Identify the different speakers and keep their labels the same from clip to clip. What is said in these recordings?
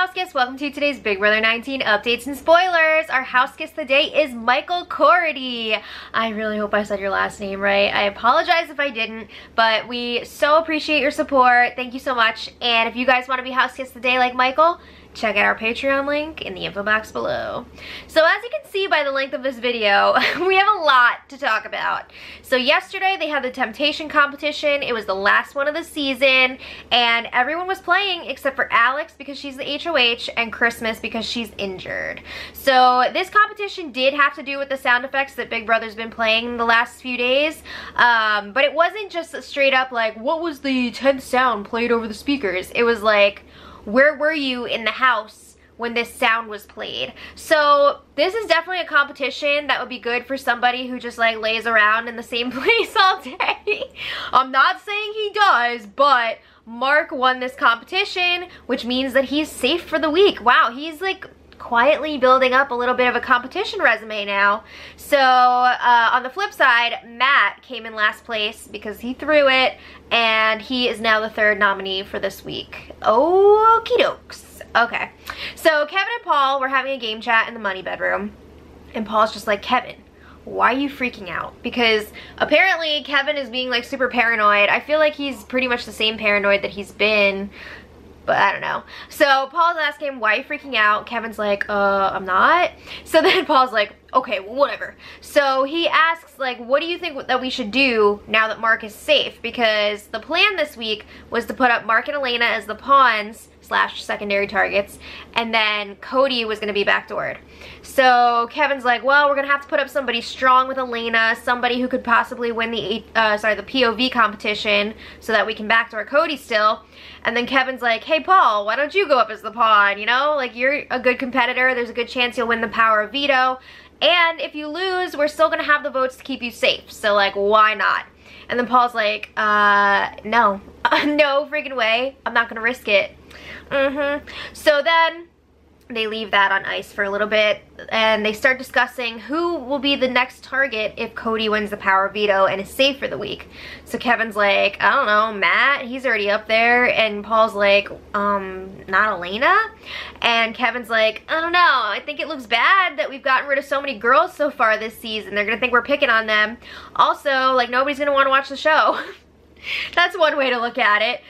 Speaker 1: house guests, welcome to today's Big Brother 19 updates and spoilers. Our house guest today is Michael Cody. I really hope I said your last name right. I apologize if I didn't, but we so appreciate your support. Thank you so much. And if you guys want to be house guests today like Michael, check out our Patreon link in the info box below. So as you can see by the length of this video, we have a lot to talk about. So yesterday they had the temptation competition. It was the last one of the season, and everyone was playing except for Alex because she's the HOH and Christmas because she's injured. So this competition did have to do with the sound effects that Big Brother's been playing the last few days, but it wasn't just straight up like, what was the 10th sound played over the speakers? It was like, where were you in the house when this sound was played? So this is definitely a competition that would be good for somebody who just like lays around in the same place all day. I'm not saying he does, but Mark won this competition, which means that he's safe for the week. Wow, he's like quietly building up a little bit of a competition resume now. So on the flip side, Matt came in last place because he threw it, and he is now the third nominee for this week. Okie dokes. Okay, so Kevin and Paul were having a game chat in the money bedroom, and Paul's just like, Kevin, why are you freaking out? Because apparently Kevin is being like super paranoid. I feel like he's pretty much the same paranoid that he's been, but I don't know. So Paul's asking him, why are you freaking out? Kevin's like, I'm not. So then Paul's like, okay, well, whatever. So he asks, like, what do you think that we should do now that Mark is safe? Because the plan this week was to put up Mark and Elena as the pawns / secondary targets, and then Cody was going to be backdoored. So Kevin's like, well, we're going to have to put up somebody strong with Elena, somebody who could possibly win the POV competition so that we can backdoor Cody still. And then Kevin's like, hey, Paul, why don't you go up as the pawn, you know? Like, you're a good competitor. There's a good chance you'll win the power of veto. And if you lose, we're still going to have the votes to keep you safe. So, like, why not? And then Paul's like, no. No freaking way. I'm not going to risk it. So then they leave that on ice for a little bit, and they start discussing who will be the next target if Cody wins the power veto and is safe for the week. So Kevin's like, I don't know, Matt, he's already up there. And Paul's like, not Elena? And Kevin's like, I don't know, I think it looks bad that we've gotten rid of so many girls so far this season. They're gonna think we're picking on them. Also, like, nobody's gonna want to watch the show. That's one way to look at it.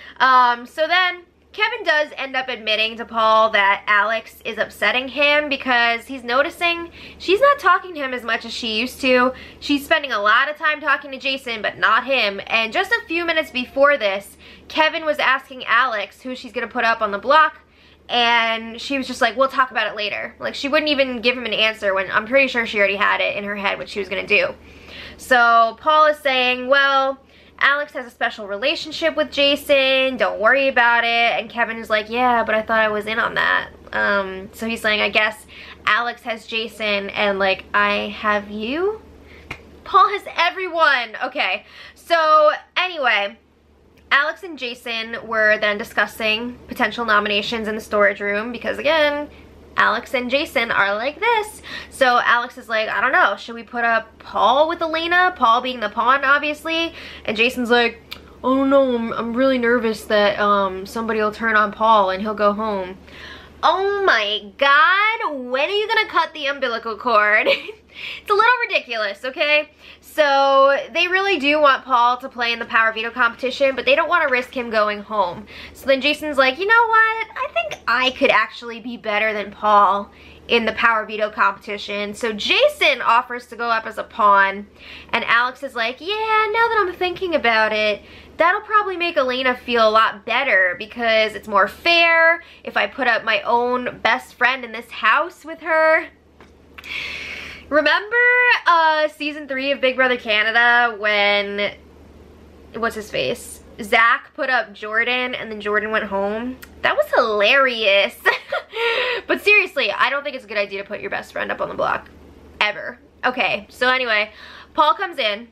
Speaker 1: So then Kevin does end up admitting to Paul that Alex is upsetting him because he's noticing she's not talking to him as much as she used to. She's spending a lot of time talking to Jason, but not him. And just a few minutes before this, Kevin was asking Alex who she's going to put up on the block, and she was just like, we'll talk about it later. Like, she wouldn't even give him an answer when I'm pretty sure she already had it in her head what she was going to do. So Paul is saying, well, Alex has a special relationship with Jason, don't worry about it. And Kevin is like, yeah, but I thought I was in on that. So he's saying, I guess Alex has Jason and, like, I have you? Paul has everyone. Okay, so anyway, Alex and Jason were then discussing potential nominations in the storage room because, again, Alex and Jason are like this. So Alex is like, I don't know, should we put up Paul with Elena? Paul being the pawn, obviously. And Jason's like, oh no, I'm really nervous that somebody will turn on Paul and he'll go home. Oh my god, when are you gonna cut the umbilical cord? It's a little ridiculous, okay? So they really do want Paul to play in the power veto competition, but they don't want to risk him going home. So then Jason's like, you know what? I think I could actually be better than Paul in the power veto competition. So Jason offers to go up as a pawn, and Alex is like, yeah, now that I'm thinking about it, that'll probably make Elena feel a lot better because it's more fair if I put up my own best friend in this house with her. Remember season 3 of Big Brother Canada when, what's his face? Zach put up Jordan and then Jordan went home? That was hilarious. But seriously, I don't think it's a good idea to put your best friend up on the block. Ever. Okay, so anyway, Paul comes in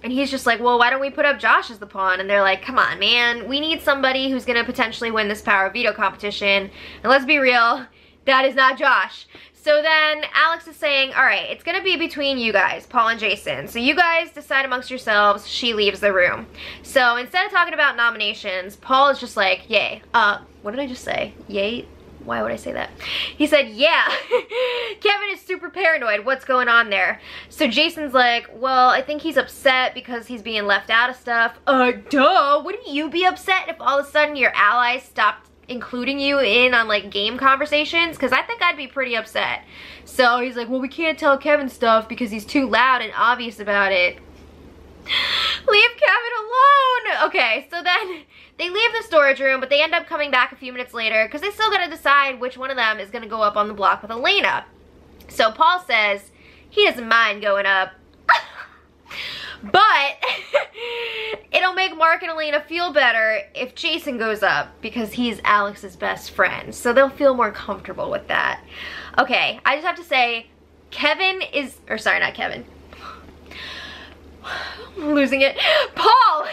Speaker 1: and he's just like, well, why don't we put up Josh as the pawn? And they're like, come on, man. We need somebody who's going to potentially win this power veto competition. And let's be real, that is not Josh. So then Alex is saying, all right, it's gonna be between you guys, Paul and Jason. So you guys decide amongst yourselves. She leaves the room. So instead of talking about nominations, Paul is just like, yay. What did I just say? Yay? Why would I say that? He said, yeah, Kevin is super paranoid. What's going on there? So Jason's like, well, I think he's upset because he's being left out of stuff. Duh. Wouldn't you be upset if all of a sudden your allies stopped including you in on like game conversations? Because I think I'd be pretty upset. So he's like, well, we can't tell Kevin stuff because he's too loud and obvious about it. Leave Kevin alone. Okay, so then they leave the storage room, but they end up coming back a few minutes later because they still gotta decide which one of them is gonna go up on the block with Elena. So Paul says he doesn't mind going up, but it'll make Mark and Elena feel better if Jason goes up because he's Alex's best friend. So they'll feel more comfortable with that. Okay, I just have to say, Kevin is, or sorry, not Kevin. I'm losing it. Paul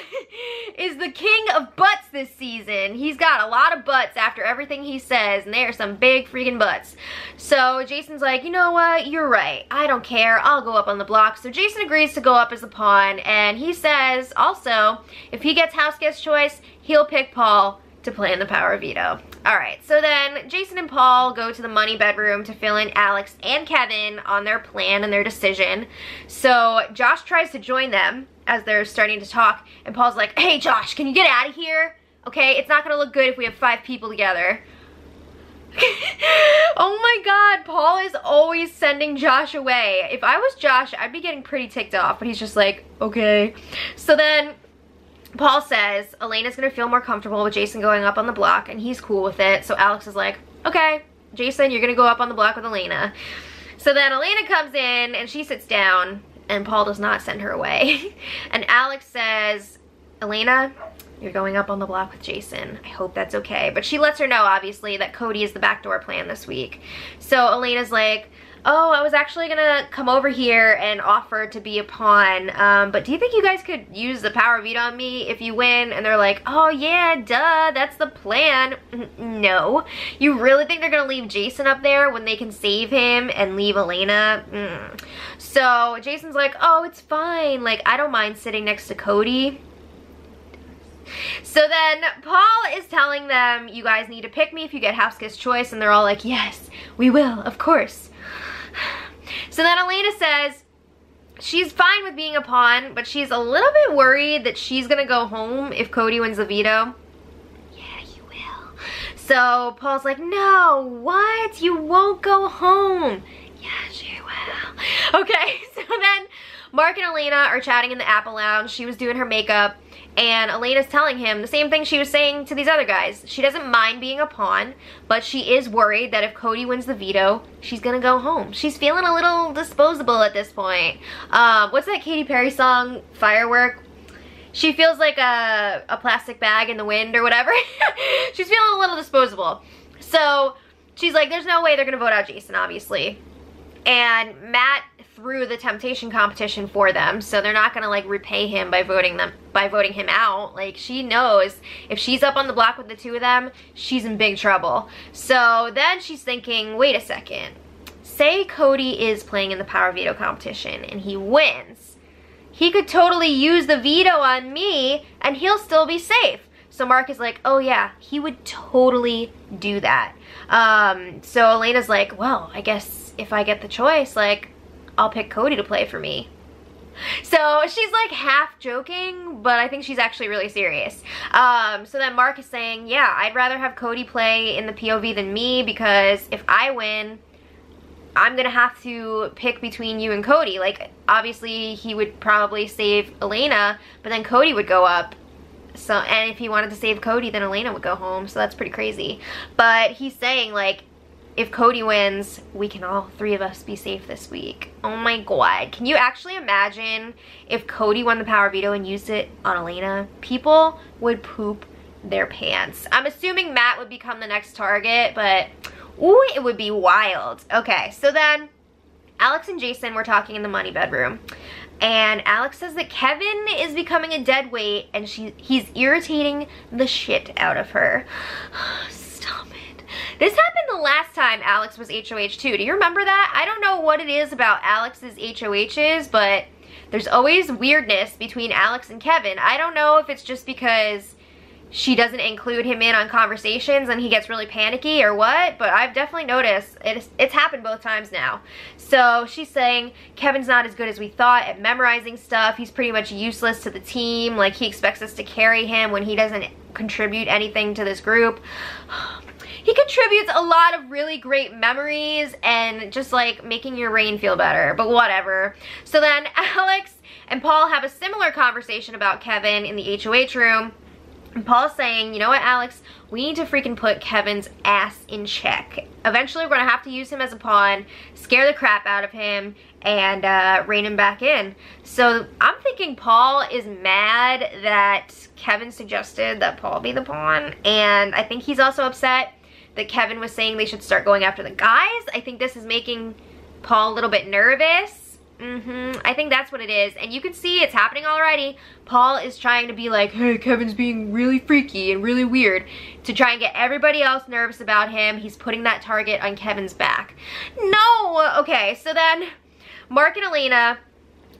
Speaker 1: is the king of butts this season. He's got a lot of butts after everything he says, and they are some big freaking butts. So Jason's like, you know what? You're right. I don't care. I'll go up on the block. So Jason agrees to go up as a pawn, and he says also, if he gets house guest choice, he'll pick Paul to play in the power of veto. Alright, so then Jason and Paul go to the money bedroom to fill in Alex and Kevin on their plan and their decision. So Josh tries to join them as they're starting to talk, and Paul's like, hey Josh, can you get out of here? Okay, it's not gonna look good if we have 5 people together. Oh my god, Paul is always sending Josh away. If I was Josh, I'd be getting pretty ticked off, but he's just like, okay. So then Paul says Elena's gonna feel more comfortable with Jason going up on the block, and he's cool with it. So Alex is like, okay, Jason, you're gonna go up on the block with Elena. So then Elena comes in and she sits down, and Paul does not send her away. And Alex says, Elena, you're going up on the block with Jason. I hope that's okay. But she lets her know, obviously, that Cody is the backdoor plan this week. So Elena's like, oh, I was actually gonna come over here and offer to be a pawn, but do you think you guys could use the power veto on me if you win? And they're like, oh yeah, duh, that's the plan. No. You really think they're gonna leave Jason up there when they can save him and leave Elena? So Jason's like, oh, it's fine. Like, I don't mind sitting next to Cody. So then Paul is telling them, you guys need to pick me if you get house guest choice, and they're all like, yes, we will, of course. So then Elena says she's fine with being a pawn, but she's a little bit worried that she's gonna go home if Cody wins the veto. Yeah, you will. So Paul's like, no, what? You won't go home. Yes, you will. Okay, so then Mark and Elena are chatting in the Apple Lounge. She was doing her makeup, and Elena's telling him the same thing she was saying to these other guys. She doesn't mind being a pawn, but she is worried that if Cody wins the veto, she's gonna go home. She's feeling a little disposable at this point. What's that Katy Perry song, Firework? She feels like a plastic bag in the wind or whatever. She's feeling a little disposable. So she's like, there's no way they're gonna vote out Jason, obviously. And Matt threw the temptation competition for them, so they're not gonna like repay him by voting him out. Like, she knows if she's up on the block with the two of them, she's in big trouble. So then she's thinking, wait a second, say Cody is playing in the power veto competition and he wins, he could totally use the veto on me and he'll still be safe. So Mark is like, oh yeah, he would totally do that. So Elena's like, well, I guess if I get the choice, like, I'll pick Cody to play for me. So she's like half joking, but I think she's actually really serious. So then Mark is saying, yeah, I'd rather have Cody play in the POV than me, because if I win, I'm gonna have to pick between you and Cody. Like, obviously he would probably save Elena, but then Cody would go up. So, and if he wanted to save Cody, then Elena would go home. So that's pretty crazy. But he's saying, like, if Cody wins, we can all 3 of us be safe this week. Oh my god. Can you actually imagine if Cody won the power veto and used it on Elena? People would poop their pants. I'm assuming Matt would become the next target, but ooh, it would be wild. Okay, so then Alex and Jason were talking in the money bedroom. And Alex says that Kevin is becoming a dead weight and he's irritating the shit out of her. Stop it. This happened the last time Alex was HOH too. Do you remember that? I don't know what it is about Alex's HOHs, but there's always weirdness between Alex and Kevin. I don't know if it's just because she doesn't include him in on conversations and he gets really panicky or what, but I've definitely noticed it's happened both times now. So she's saying Kevin's not as good as we thought at memorizing stuff. He's pretty much useless to the team. Like, he expects us to carry him when he doesn't contribute anything to this group. He contributes a lot of really great memories and just like making your rain feel better, but whatever. So then Alex and Paul have a similar conversation about Kevin in the HOH room. And Paul's saying, you know what, Alex, we need to freaking put Kevin's ass in check. Eventually we're gonna have to use him as a pawn, scare the crap out of him, and rein him back in. So I'm thinking Paul is mad that Kevin suggested that Paul be the pawn, and I think he's also upset that Kevin was saying they should start going after the guys. I think this is making Paul a little bit nervous. I think that's what it is, and you can see it's happening already. Paul is trying to be like, hey, Kevin's being really freaky and really weird, to try and get everybody else nervous about him. He's putting that target on Kevin's back. No! Okay, so then Mark and Elena,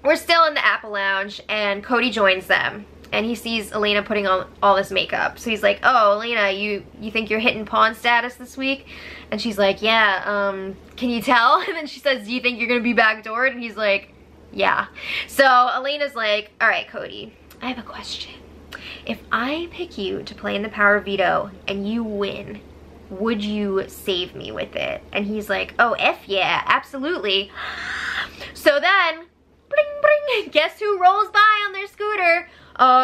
Speaker 1: we're still in the Apple Lounge, and Cody joins them. And he sees Elena putting on all this makeup. So he's like, oh, Elena, you think you're hitting pawn status this week? And she's like, yeah, can you tell? And then she says, do you think you're gonna be backdoored? And he's like, yeah. So Elena's like, all right, Cody, I have a question. If I pick you to play in the power veto and you win, would you save me with it? And he's like, oh, F yeah, absolutely. So then, bling, bling, guess who rolls by on their scooter?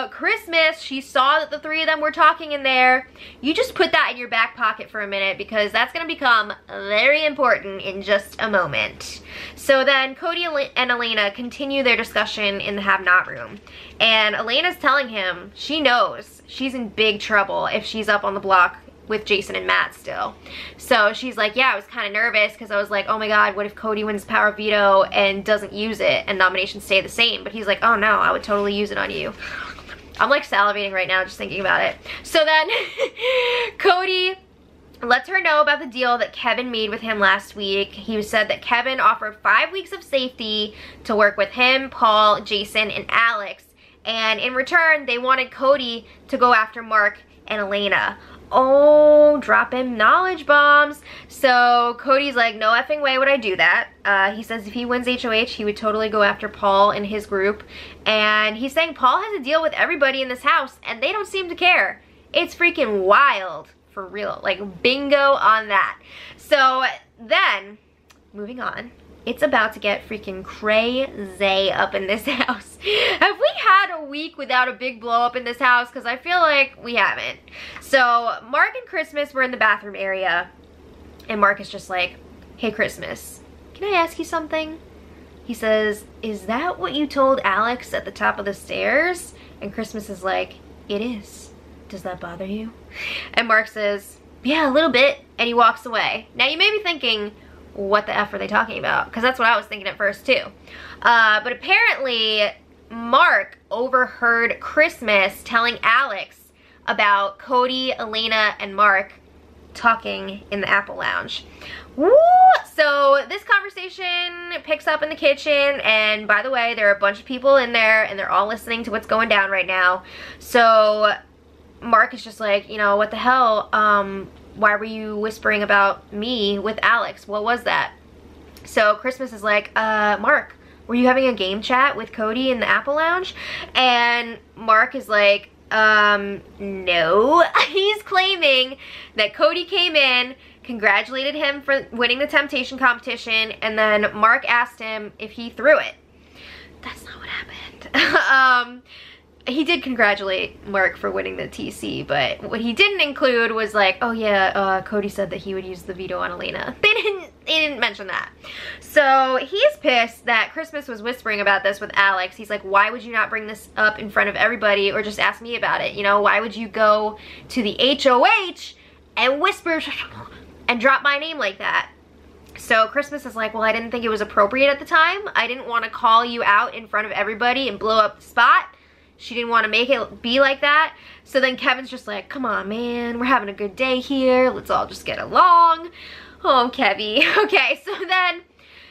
Speaker 1: Christmas. She saw that the three of them were talking in there. You just put that in your back pocket for a minute, because that's gonna become very important in just a moment. So then Cody and Elena continue their discussion in the have-not room, and Elena's telling him she knows she's in big trouble if she's up on the block with Jason and Matt still. So she's like, yeah, I was kind of nervous because I was like, oh my god, what if Cody wins power veto and doesn't use it and nominations stay the same? But he's like, oh no, I would totally use it on you. I'm like salivating right now just thinking about it. So then Cody lets her know about the deal that Kevin made with him last week. He said that Kevin offered 5 weeks of safety to work with him, Paul, Jason, and Alex. And in return, they wanted Cody to go after Mark and Elena. Oh, dropping knowledge bombs. So Cody's like, no effing way would I do that. He says if he wins HOH, he would totally go after Paul and his group. And he's saying Paul has a deal with everybody in this house and they don't seem to care. It's freaking wild, for real. Like, bingo on that. So then, moving on. It's about to get freaking crazy up in this house. Have we had a week without a big blow up in this house? Because I feel like we haven't. So Mark and Christmas were in the bathroom area. And Mark is just like, hey Christmas, can I ask you something? He says, is that what you told Alex at the top of the stairs? And Christmas is like, it is. Does that bother you? And Mark says, yeah, a little bit. And he walks away. Now you may be thinking, what the F are they talking about? Because that's what I was thinking at first too. But apparently Mark overheard Christmas telling Alex about Cody, Elena, and Mark talking in the Apple Lounge. Woo! So this conversation picks up in the kitchen, and by the way, there are a bunch of people in there and they're all listening to what's going down right now. So Mark is just like, you know, what the hell? Why were you whispering about me with Alex? What was that? So Christmas is like, Mark, were you having a game chat with Cody in the Apple Lounge? And Mark is like, no. He's claiming that Cody came in, congratulated him for winning the temptation competition, and then Mark asked him if he threw it. That's not what happened. He did congratulate Mark for winning the TC, but what he didn't include was like, oh yeah, Cody said that he would use the veto on Elena. They didn't mention that. So he's pissed that Christmas was whispering about this with Alex. He's like, why would you not bring this up in front of everybody or just ask me about it? You know, why would you go to the HOH and whisper and drop my name like that? So Christmas is like, well, I didn't think it was appropriate at the time. I didn't want to call you out in front of everybody and blow up the spot. She didn't want to make it be like that. So then Kevin's just like, come on, man. We're having a good day here. Let's all just get along. Oh, Kevy. Okay, so then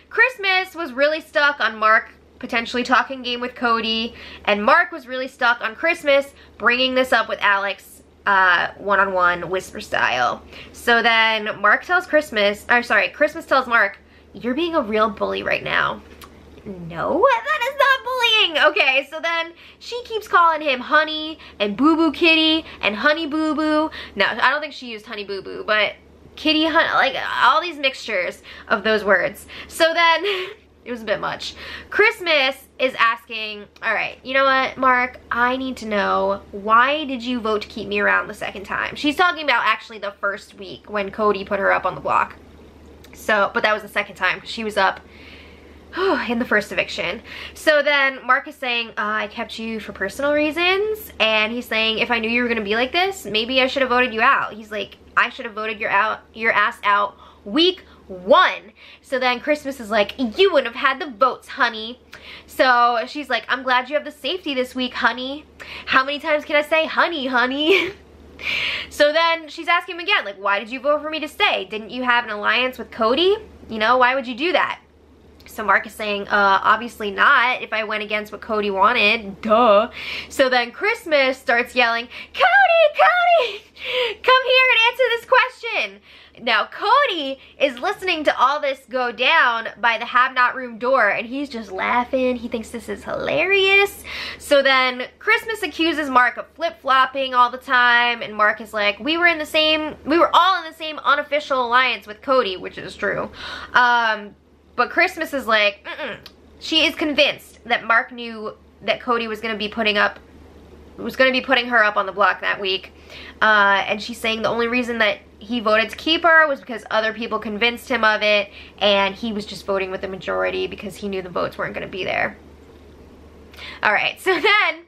Speaker 1: Christmas was really stuck on Mark potentially talking game with Cody. And Mark was really stuck on Christmas bringing this up with Alex one-on-one whisper style. So then Mark tells Christmas, or sorry, Christmas tells Mark, you're being a real bully right now. No, that is not bullying. Okay, so then she keeps calling him honey and boo-boo kitty and honey boo-boo. No, I don't think she used honey boo-boo, but kitty, honey, like all these mixtures of those words. So then it was a bit much. Christmas is asking, all right, you know what, Mark, I need to know, why did you vote to keep me around the second time? She's talking about actually the first week when Cody put her up on the block. So, but that was the second time. She was up in the first eviction. So then Mark is saying, I kept you for personal reasons. And he's saying, if I knew you were gonna be like this, maybe I should have voted you out. He's like, I should have voted your ass out week 1. So then Christmas is like, you wouldn't have had the votes, honey. So she's like, I'm glad you have the safety this week, honey. How many times can I say honey, honey? So then she's asking him again, like, why did you vote for me to stay? Didn't you have an alliance with Cody? You know, why would you do that? So Mark is saying, obviously not, if I went against what Cody wanted, duh. So then Christmas starts yelling, Cody, come here and answer this question. Now Cody is listening to all this go down by the have-not room door, and he's just laughing. He thinks this is hilarious. So then Christmas accuses Mark of flip-flopping all the time, and Mark is like, we were all in the same unofficial alliance with Cody, which is true. But Christmas is like, she is convinced that Mark knew that Cody was gonna be putting her up on the block that week. And she's saying the only reason that he voted to keep her was because other people convinced him of it, and he was just voting with the majority because he knew the votes weren't gonna be there. Alright, so then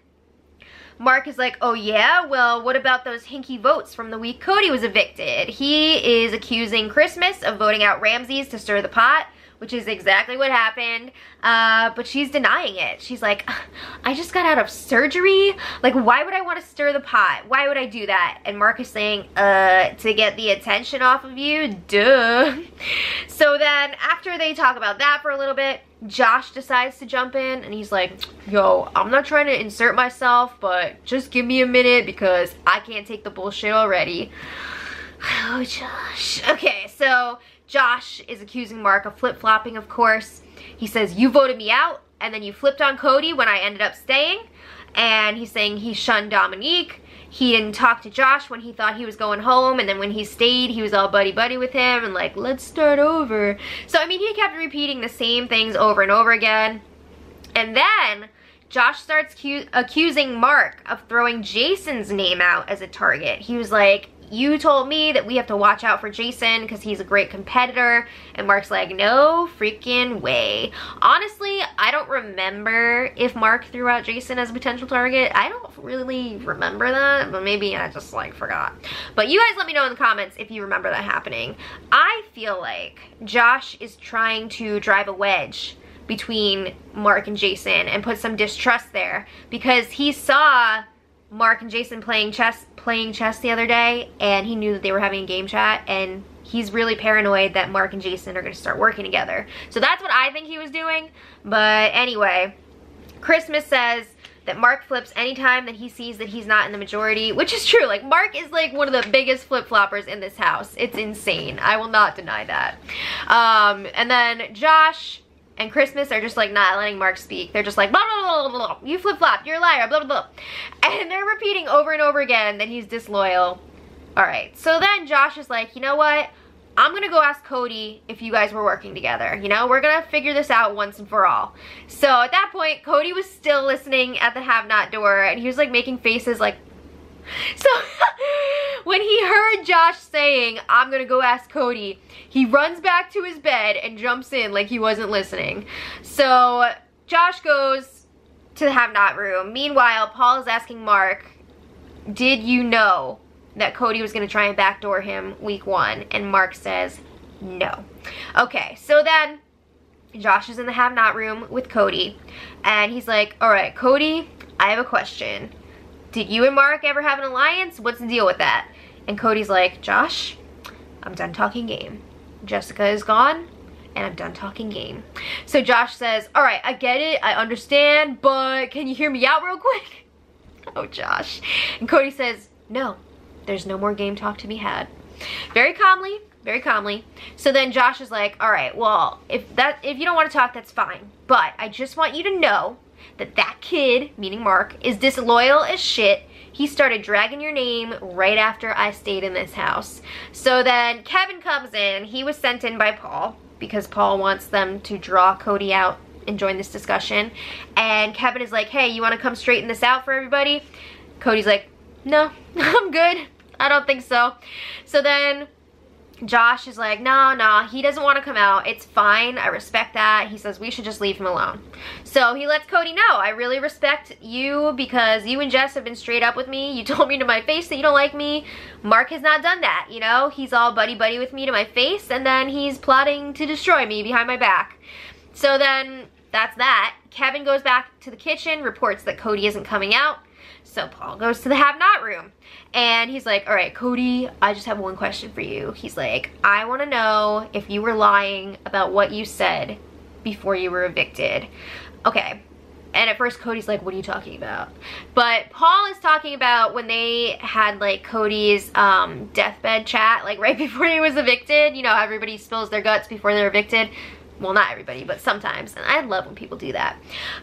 Speaker 1: Mark is like, oh yeah, well, what about those hinky votes from the week Cody was evicted? He is accusing Christmas of voting out Ramses to stir the pot, which is exactly what happened, but she's denying it. She's like, I just got out of surgery. Like, why would I want to stir the pot? Why would I do that? And Mark is saying, to get the attention off of you, duh. So then, after they talk about that for a little bit, Josh decides to jump in, and he's like, yo, I'm not trying to insert myself, but just give me a minute because I can't take the bullshit already. Oh, Josh. Okay, so Josh is accusing Mark of flip-flopping, of course. He says, you voted me out, and then you flipped on Cody when I ended up staying. And he's saying he shunned Dominique. He didn't talk to Josh when he thought he was going home, and then when he stayed, he was all buddy-buddy with him and like, let's start over. So, I mean, he kept repeating the same things over and over again. And then Josh starts accusing Mark of throwing Jason's name out as a target. He was like, you told me that we have to watch out for Jason because he's a great competitor. And Mark's like, no freaking way. Honestly, I don't remember if Mark threw out Jason as a potential target. I don't really remember that, but maybe I just like forgot. But you guys let me know in the comments if you remember that happening. I feel like Josh is trying to drive a wedge between Mark and Jason and put some distrust there because he saw Mark and Jason playing chess the other day, and he knew that they were having a game chat, and he's really paranoid that Mark and Jason are going to start working together. So that's what I think he was doing. But anyway, Christmas says that Mark flips anytime that he sees that he's not in the majority, which is true. Like, Mark is like one of the biggest flip-floppers in this house. It's insane. I will not deny that. And then Josh and Christmas are just like not letting Mark speak. They're just like, blah, blah, blah, blah, blah. You flip-flop, you're a liar, blah, blah, blah. And they're repeating over and over again that he's disloyal. All right, so then Josh is like, you know what? I'm gonna go ask Cody if you guys were working together. You know, we're gonna figure this out once and for all. So at that point, Cody was still listening at the have-not door, and he was like making faces like, so when he heard Josh saying, I'm gonna go ask Cody, he runs back to his bed and jumps in like he wasn't listening. So Josh goes to the have-not room. Meanwhile, Paul is asking Mark, did you know that Cody was gonna try and backdoor him week 1? And Mark says, no. Okay, so then Josh is in the have-not room with Cody, and he's like, all right, Cody, I have a question. Did you and Mark ever have an alliance? What's the deal with that? And Cody's like, Josh, I'm done talking game. Jessica is gone, and I'm done talking game. So Josh says, all right, I get it, I understand, but can you hear me out real quick? Oh, Josh. And Cody says, no, There's no more game talk to be had. Very calmly, very calmly. So then Josh is like, all right, well, if you don't want to talk, that's fine. But I just want you to know that kid, meaning Mark, is disloyal as shit. He started dragging your name right after I stayed in this house. So then Kevin comes in. He was sent in by Paul because Paul wants them to draw Cody out and join this discussion. And Kevin is like, hey, you want to come straighten this out for everybody? Cody's like, no, I'm good. I don't think so. So then Josh is like, no, he doesn't want to come out. It's fine. I respect that. He says we should just leave him alone. So he lets Cody know, I really respect you because you and Jess have been straight up with me. You told me to my face that you don't like me. Mark has not done that, you know? He's all buddy-buddy with me to my face, and then he's plotting to destroy me behind my back. So then that's that. Kevin goes back to the kitchen, reports that Cody isn't coming out. So Paul goes to the have-not room. And he's like, all right, Cody, I just have one question for you. He's like, I want to know if you were lying about what you said before you were evicted. Okay. And at first Cody's like, what are you talking about? But Paul is talking about when they had like Cody's deathbed chat, like right before he was evicted. You know, everybody spills their guts before they're evicted. Well, not everybody, but sometimes. And I love when people do that.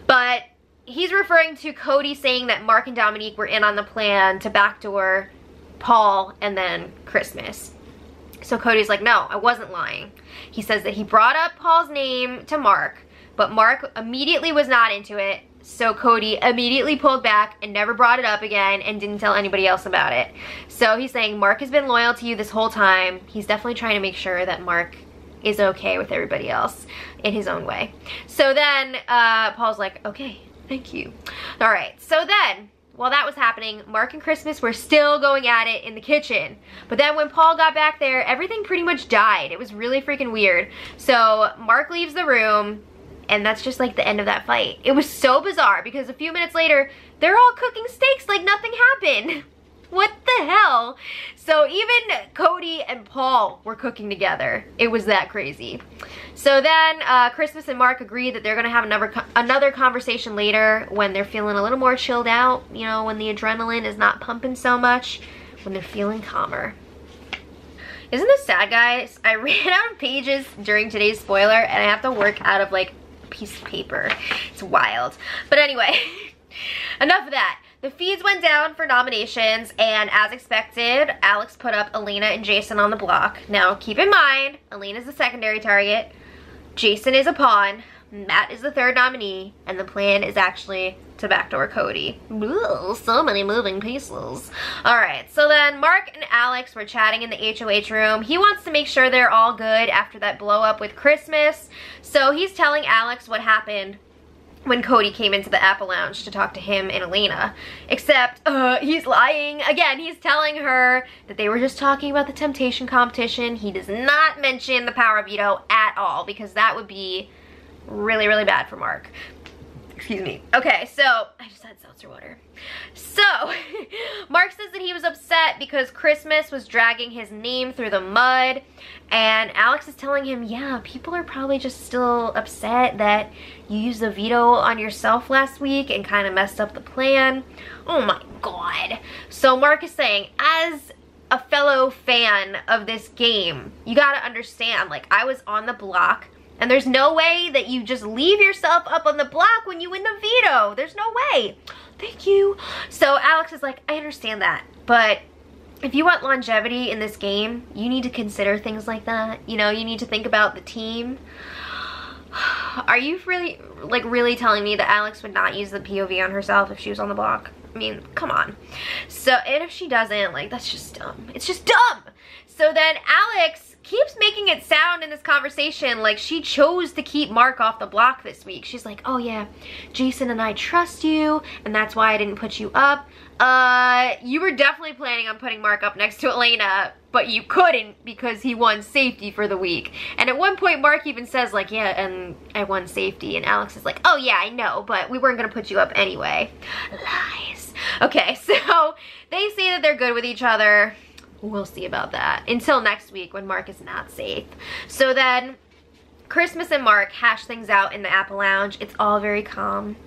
Speaker 1: But he's referring to Cody saying that Mark and Dominique were in on the plan to backdoor Paul and then Christmas. So Cody's like, no, I wasn't lying. He says that he brought up Paul's name to Mark, but Mark immediately was not into it. So Cody immediately pulled back and never brought it up again and didn't tell anybody else about it. So he's saying Mark has been loyal to you this whole time. He's definitely trying to make sure that Mark is okay with everybody else in his own way. So then Paul's like, okay, thank you. All right, so then while that was happening, Mark and Christmas were still going at it in the kitchen. But then when Paul got back there, everything pretty much died. It was really freaking weird. So Mark leaves the room, and that's just like the end of that fight. It was so bizarre because a few minutes later, they're all cooking steaks like nothing happened. What the hell? So even Cody and Paul were cooking together. It was that crazy. So then Christmas and Mark agree that they're gonna have another conversation later when they're feeling a little more chilled out, you know, when the adrenaline is not pumping so much, when they're feeling calmer. Isn't this sad, guys? I ran out of pages during today's spoiler and I have to work out of like a piece of paper. It's wild. But anyway, enough of that. The feeds went down for nominations, and as expected, Alex put up Elena and Jason on the block. Now, keep in mind, Elena's the secondary target, Jason is a pawn, Matt is the third nominee, and the plan is actually to backdoor Cody. Ooh, so many moving pieces. Alright, so then Mark and Alex were chatting in the HOH room. He wants to make sure they're all good after that blow up with Christmas, so he's telling Alex what happened when Cody came into the Apple Lounge to talk to him and Elena. Except, he's lying. Again, he's telling her that they were just talking about the temptation competition. He does not mention the power of veto at all because that would be really, really bad for Mark. Excuse me. Okay, so I just had seltzer water. So Mark says that he was upset because Christmas was dragging his name through the mud, and Alex is telling him, yeah, people are probably just still upset that you used the veto on yourself last week and kind of messed up the plan. Oh my god. So Mark is saying, as a fellow fan of this game, you gotta understand, like, I was on the block, and there's no way that you just leave yourself up on the block when you win the veto. There's no way. Thank you. So Alex is like, I understand that, but if you want longevity in this game, you need to consider things like that. You know, you need to think about the team. Are you really telling me that Alex would not use the POV on herself if she was on the block? I mean, come on. So, and if she doesn't, like, that's just dumb. It's just dumb. So then Alex keeps making it sound in this conversation like she chose to keep Mark off the block this week. She's like, oh yeah, Jason and I trust you, and that's why I didn't put you up. You were definitely planning on putting Mark up next to Elena, but you couldn't because he won safety for the week. And at one point, Mark even says, like, yeah, and I won safety. And Alex is like, oh yeah, I know, but we weren't gonna put you up anyway. Lies. Okay, so they say that they're good with each other. We'll see about that until next week when Mark is not safe. So then Christmas and Mark hash things out in the Apple Lounge. It's all very calm,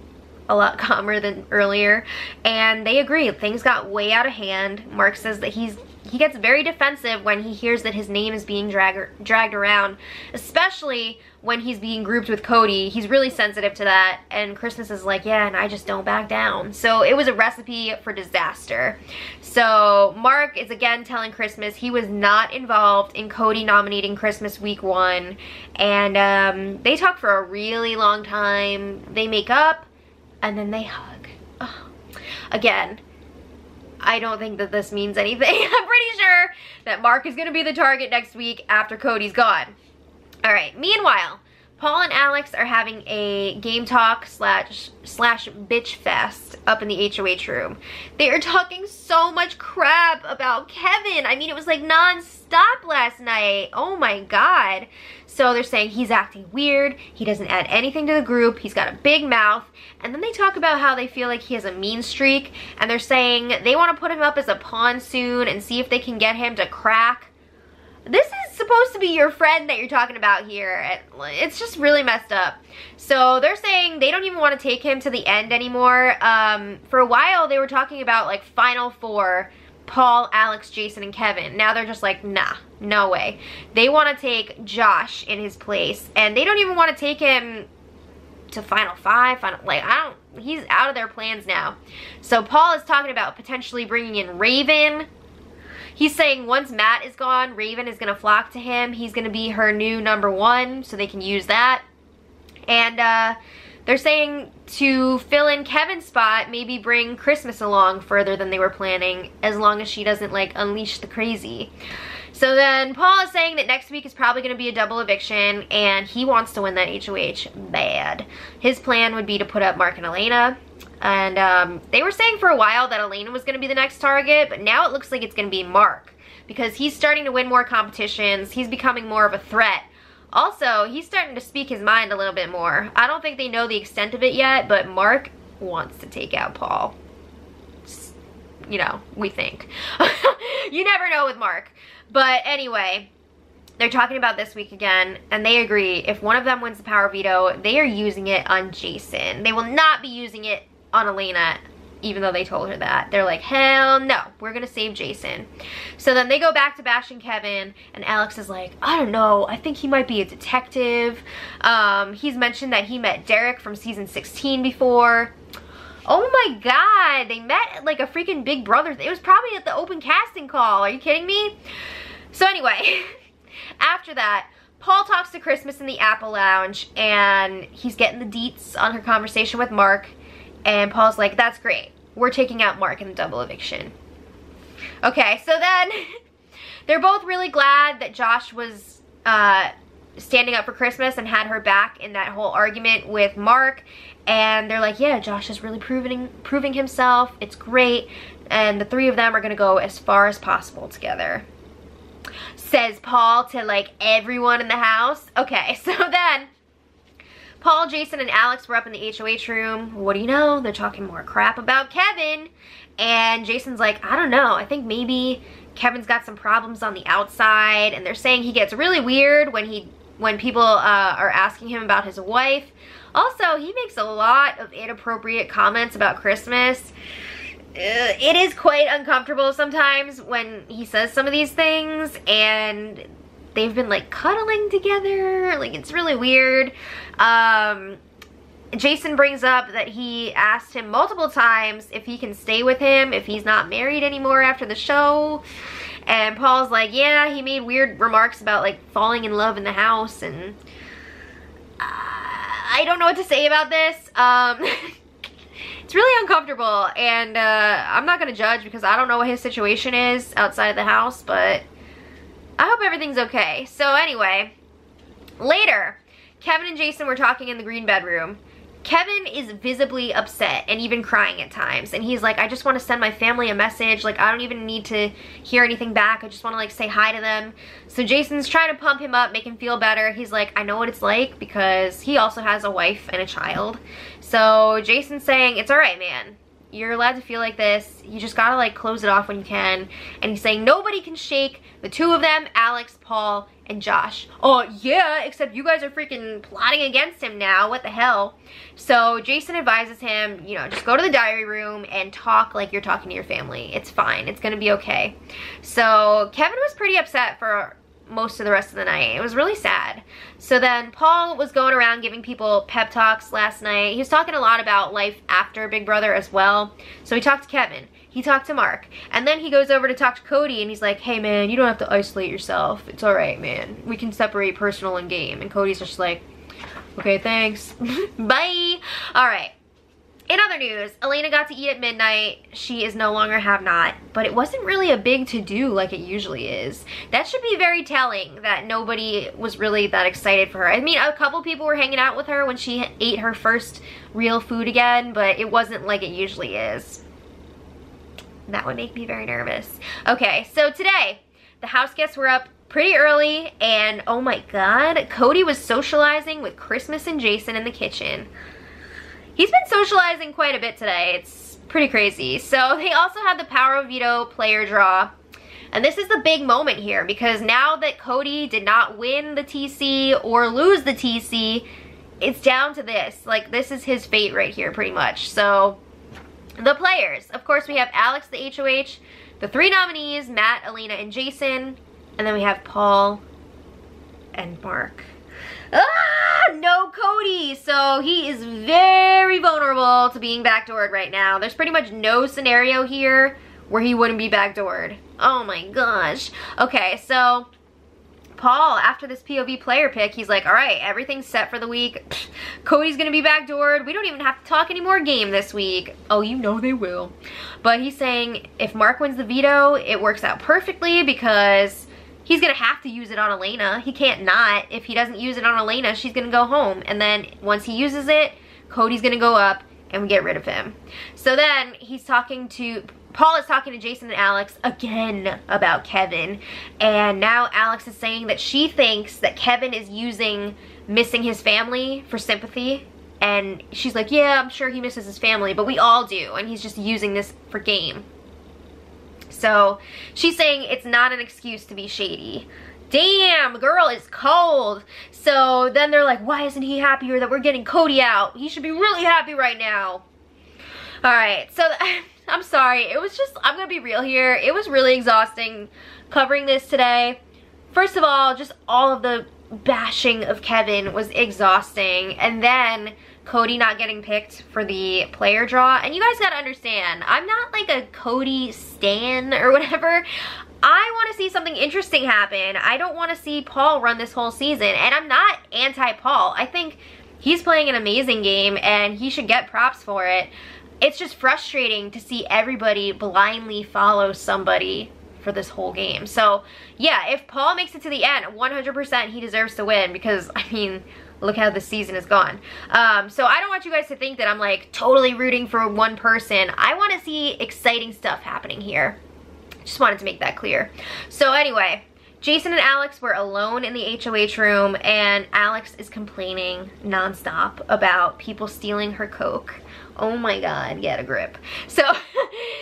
Speaker 1: a lot calmer than earlier, and they agree things got way out of hand. Mark says that he's he gets very defensive when he hears that his name is being dragged around, especially when he's being grouped with Cody. He's really sensitive to that, and Christmas is like, yeah, and I just don't back down. So it was a recipe for disaster. So Mark is again telling Christmas he was not involved in Cody nominating Christmas week 1, and they talk for a really long time. They make up, and then they hug. Oh. Again, I don't think that this means anything. I'm pretty sure that Mark is going to be the target next week after Cody's gone. Alright, meanwhile, Paul and Alex are having a game talk slash bitch fest up in the HOH room. They are talking so much crap about Kevin. I mean, it was like non-stop last night. Oh my god. So they're saying he's acting weird, he doesn't add anything to the group, he's got a big mouth, and then they talk about how they feel like he has a mean streak, and they're saying they want to put him up as a pawn soon and see if they can get him to crack. This is supposed to be your friend that you're talking about here. It's just really messed up. So they're saying they don't even want to take him to the end anymore. For a while they were talking about like Final Four, Paul, Alex, Jason, and Kevin. Now they're just like, nah, no way. They want to take Josh in his place, and they don't even want to take him to Final 5. He's out of their plans now. So Paul is talking about potentially bringing in Raven. He's saying once Matt is gone, Raven is going to flock to him. He's going to be her new #1, so they can use that. And they're saying to fill in Kevin's spot, maybe bring Christmas along further than they were planning, as long as she doesn't like unleash the crazy. So then Paul is saying that next week is probably going to be a double eviction, and he wants to win that HOH bad. His plan would be to put up Mark and Elena. And they were saying for a while that Elena was going to be the next target, but now it looks like it's going to be Mark, because he's starting to win more competitions. He's becoming more of a threat. Also, he's starting to speak his mind a little bit more. I don't think they know the extent of it yet, but Mark wants to take out Paul. You know, we think. You never know with Mark. But anyway, they're talking about this week again, and they agree if one of them wins the power veto, they are using it on Jason. They will not be using it on Elena, even though they told her that. They're like, hell no, we're gonna save Jason. So then they go back to bashing Kevin, and Alex is like, I don't know, I think he might be a detective. He's mentioned that he met Derek from season 16 before. Oh my god, they met at like a freaking Big Brother. It was probably at the open casting call. Are you kidding me? So anyway, after that, Paul talks to Christmas in the Apple Lounge, and he's getting the deets on her conversation with Mark. And Paul's like, that's great. We're taking out Mark in the double eviction. Okay, so then they're both really glad that Josh was standing up for Christmas and had her back in that whole argument with Mark. And they're like, yeah, Josh is really proving himself. It's great. And the three of them are going to go as far as possible together. Says Paul to like everyone in the house. Okay, so then Paul, Jason, and Alex were up in the HOH room. What do you know? They're talking more crap about Kevin. And Jason's like, I don't know. I think maybe Kevin's got some problems on the outside. And they're saying he gets really weird when people are asking him about his wife. Also, he makes a lot of inappropriate comments about Christmas. It is quite uncomfortable sometimes when he says some of these things, and they've been like cuddling together. Like, it's really weird. Jason brings up that he asked him multiple times if he can stay with him if he's not married anymore after the show. And Paul's like, yeah, he made weird remarks about like falling in love in the house, and I don't know what to say about this. It's really uncomfortable, and I'm not gonna judge because I don't know what his situation is outside of the house, but I hope everything's okay. So anyway, later, Kevin and Jason were talking in the green bedroom. Kevin is visibly upset and even crying at times, and he's like, I just want to send my family a message. Like, I don't even need to hear anything back. I just want to like say hi to them. So Jason's trying to pump him up, make him feel better. He's like, I know what it's like, because he also has a wife and a child. So Jason's saying, it's all right, man. You're allowed to feel like this. You just gotta like close it off when you can. And he's saying nobody can shake the two of them, Alex, Paul, and Josh. Oh yeah, except you guys are freaking plotting against him now. What the hell? So Jason advises him, you know, just go to the diary room and talk like you're talking to your family. It's fine. It's gonna be okay. So Kevin was pretty upset for most of the rest of the night. It was really sad. So then Paul was going around giving people pep talks last night. He was talking a lot about life after Big Brother as well. So he talked to Kevin. He talked to Mark. And then he goes over to talk to Cody and he's like, hey man, you don't have to isolate yourself. It's alright, man. We can separate personal and game. And Cody's just like, okay, thanks. Bye. Alright. In other news, Elena got to eat at midnight. She is no longer have-not, but it wasn't really a big to-do like it usually is. That should be very telling that nobody was really that excited for her. I mean, a couple people were hanging out with her when she ate her first real food again, but it wasn't like it usually is. That would make me very nervous. Okay, so today, the house guests were up pretty early, and oh my god, Cody was socializing with Christmas and Jason in the kitchen. He's been socializing quite a bit today. It's pretty crazy. So they also had the Power of Veto player draw. And this is the big moment here because now that Cody did not win the TC or lose the TC, it's down to this. Like, this is his fate right here pretty much. So the players. Of course, we have Alex, the HOH, the three nominees, Matt, Elena, and Jason. And then we have Paul and Mark. Ah, no Cody. So he is very vulnerable to being backdoored right now. There's pretty much no scenario here where he wouldn't be backdoored. Oh my gosh. Okay, so Paul, after this POV player pick, he's like, all right, everything's set for the week. Cody's gonna be backdoored. We don't even have to talk any more game this week. Oh, you know they will. But he's saying if Mark wins the veto, it works out perfectly because he's gonna have to use it on Elena. He can't not. If he doesn't use it on Elena, she's gonna go home. And then once he uses it, Cody's gonna go up and we get rid of him. So then he's talking to, Paul is talking to Jason and Alex again about Kevin. And now Alex is saying that she thinks that Kevin is using missing his family for sympathy. And she's like, yeah, I'm sure he misses his family, but we all do. And he's just using this for game. So she's saying it's not an excuse to be shady. Damn, girl is cold. So then they're like, why isn't he happier that we're getting Cody out? He should be really happy right now. All right, so I'm sorry. It was just, I'm gonna be real here. It was really exhausting covering this today. First of all, just all of the bashing of Kevin was exhausting. And then Cody not getting picked for the player draw. And you guys gotta understand, I'm not like a Cody stan or whatever. I want to see something interesting happen. I don't want to see Paul run this whole season. And I'm not anti-Paul. I think he's playing an amazing game and he should get props for it. It's just frustrating to see everybody blindly follow somebody for this whole game. So yeah, if Paul makes it to the end, 100% he deserves to win because, I mean, look how this season has gone. So I don't want you guys to think that I'm like totally rooting for one person. I want to see exciting stuff happening here. Just wanted to make that clear. So anyway, Jason and Alex were alone in the HOH room and Alex is complaining nonstop about people stealing her Coke. Oh my god, get a grip. So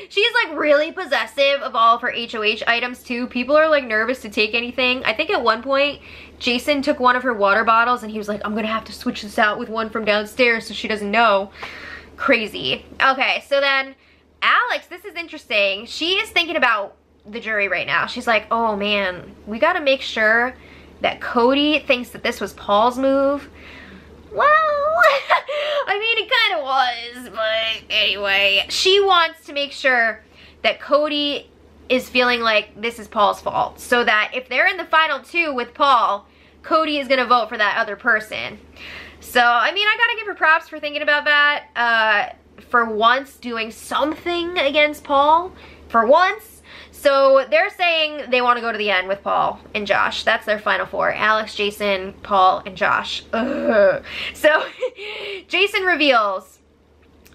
Speaker 1: she's like really possessive of all of her HOH items too. People are like nervous to take anything. I think at one point Jason took one of her water bottles and he was like, I'm gonna have to switch this out with one from downstairs so she doesn't know. Crazy. Okay, so then Alex, this is interesting. She is thinking about the jury right now. She's like, oh man, we gotta make sure that Cody thinks that this was Paul's move. Well, I mean, it kind of was, but anyway. She wants to make sure that Cody is feeling like this is Paul's fault. So that if they're in the final two with Paul, Cody is gonna vote for that other person. So, I mean, I gotta give her props for thinking about that. For once, doing something against Paul. For once. So they're saying they want to go to the end with Paul and Josh. That's their final four. Alex, Jason, Paul, and Josh. Ugh. So Jason reveals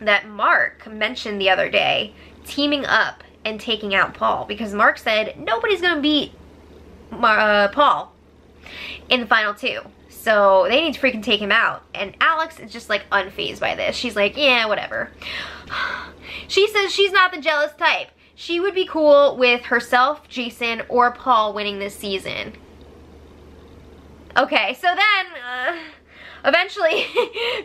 Speaker 1: that Mark mentioned the other day teaming up and taking out Paul because Mark said nobody's going to beat Paul in the final two. So they need to freaking take him out. And Alex is just like unfazed by this. She's like, yeah, whatever. She says she's not the jealous type. She would be cool with herself, Jason, or Paul winning this season. Okay, so then, eventually,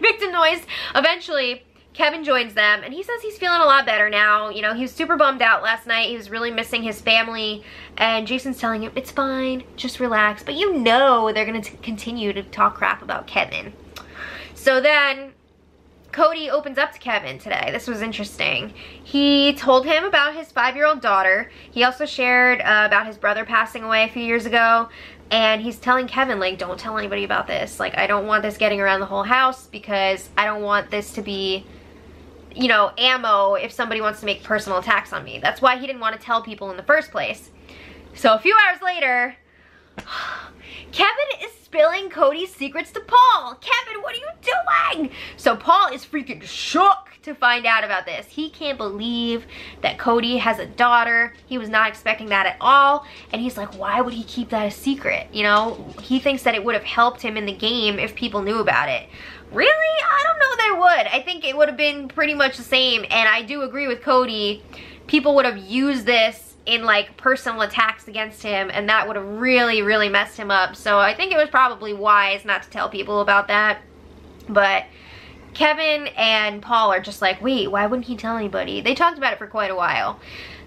Speaker 1: victim noise, eventually, Kevin joins them, and he says he's feeling a lot better now. You know, he was super bummed out last night. He was really missing his family, and Jason's telling him, it's fine, just relax. But you know they're going to continue to talk crap about Kevin. So then, Cody opens up to Kevin today. This was interesting. He told him about his 5-year-old daughter. He also shared about his brother passing away a few years ago. And he's telling Kevin, like, don't tell anybody about this. Like, I don't want this getting around the whole house because I don't want this to be, you know, ammo if somebody wants to make personal attacks on me. That's why he didn't want to tell people in the first place. So a few hours later, Kevin is spilling Cody's secrets to Paul. Kevin, what are you doing? So Paul is freaking shook to find out about this. He can't believe that Cody has a daughter. He was not expecting that at all. And he's like, why would he keep that a secret? You know, he thinks that it would have helped him in the game if people knew about it. Really? I don't know that it would. I think it would have been pretty much the same. And I do agree with Cody. People would have used this in like personal attacks against him, and that would have really, really messed him up. So I think it was probably wise not to tell people about that. But Kevin and Paul are just like, wait, why wouldn't he tell anybody? They talked about it for quite a while.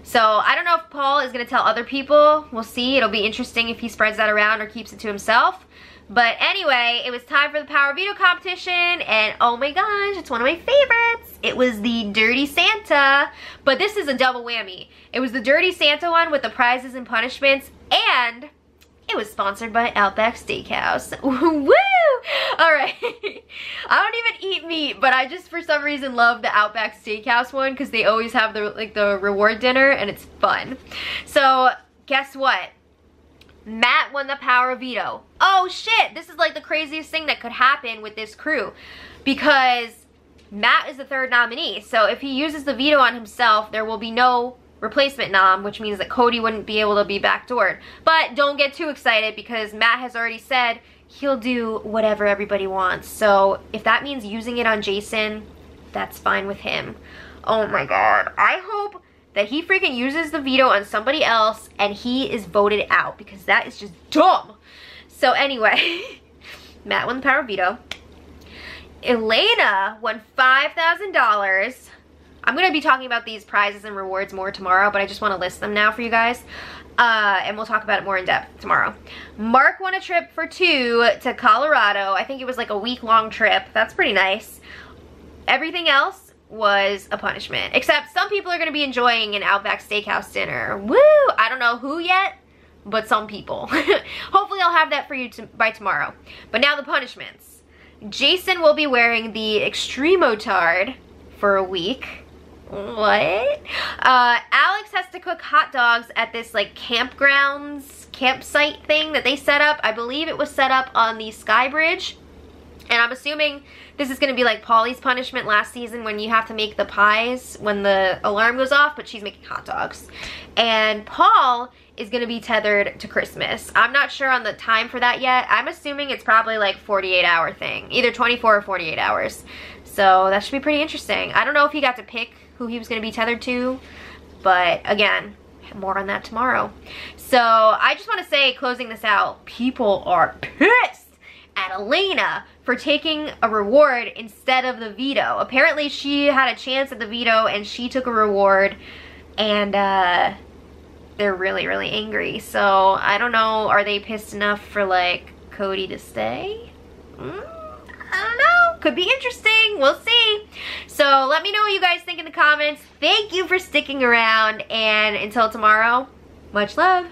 Speaker 1: So I don't know if Paul is going to tell other people. We'll see. It'll be interesting if he spreads that around or keeps it to himself. But anyway, it was time for the Power Veto competition, and oh my gosh, it's one of my favorites. It was the Dirty Santa, but this is a double whammy. It was the Dirty Santa one with the prizes and punishments, and it was sponsored by Outback Steakhouse. Woo! All right. I don't even eat meat, but I just for some reason love the Outback Steakhouse one because they always have the reward dinner, and it's fun. So guess what? Matt won the Power of Veto. Oh shit, this is like the craziest thing that could happen with this crew because Matt is the third nominee. So if he uses the veto on himself, there will be no replacement nom, which means that Cody wouldn't be able to be backdoored. But don't get too excited because Matt has already said he'll do whatever everybody wants. So if that means using it on Jason, that's fine with him. Oh my god, I hope that he freaking uses the veto on somebody else and he is voted out because that is just dumb. So anyway, Matt won the Power Veto. Elena won $5,000. I'm going to be talking about these prizes and rewards more tomorrow, but I just want to list them now for you guys. And we'll talk about it more in depth tomorrow. Mark won a trip for 2 to Colorado. I think it was like a week-long trip. That's pretty nice. Everything else was a punishment, except some people are going to be enjoying an Outback Steakhouse dinner. Woo! I don't know who yet, but some people. Hopefully I'll have that for you by tomorrow. But now the punishments. Jason will be wearing the Extremotard for a week. What? Alex has to cook hot dogs at this like campsite thing that they set up. I believe it was set up on the Sky Bridge. And I'm assuming this is going to be like Paulie's punishment last season when you have to make the pies when the alarm goes off, but she's making hot dogs. And Paul is going to be tethered to Christmas. I'm not sure on the time for that yet. I'm assuming it's probably like 48-hour thing. Either 24 or 48 hours. So that should be pretty interesting. I don't know if he got to pick who he was going to be tethered to, but again, more on that tomorrow. So I just want to say, closing this out, people are pissed at Elena for taking a reward instead of the veto. Apparently she had a chance at the veto and she took a reward, and they're really, really angry. So I don't know, are they pissed enough for like Cody to stay? I don't know, could be interesting, we'll see. So let me know what you guys think in the comments. Thank you for sticking around, and until tomorrow, much love.